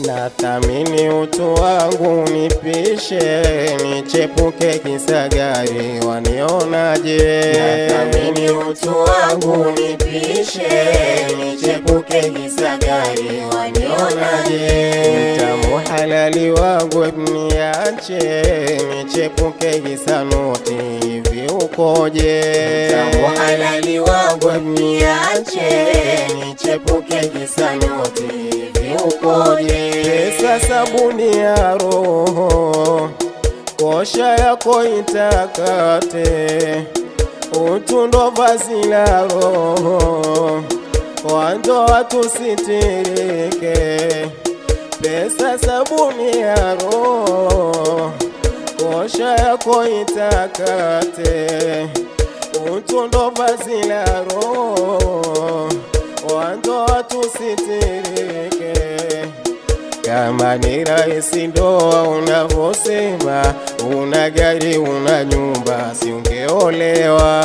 Nathamini utu wangu nipishe, nichepuke kisa gari wanionaje. Nathamini utu wangu nipishe, nichepuke kisa gari wanionaje. Utamu halali wangu niache, nichepuke kisa noti hivi ukoje. Utamu halali wangu niache, nichepuke kisa noti hivi ukoje. Pesa sabuni ya roho, kosha yako itakate, utundo vazi la roho, wandoa tusitirike. Pesa sabuni ya roho, kosha yako itakate, utundo vazi la roho, wandoa tusitirike. Kama ni rahisi ndoa unavosema, una gari una nyumba, si ungeolewa.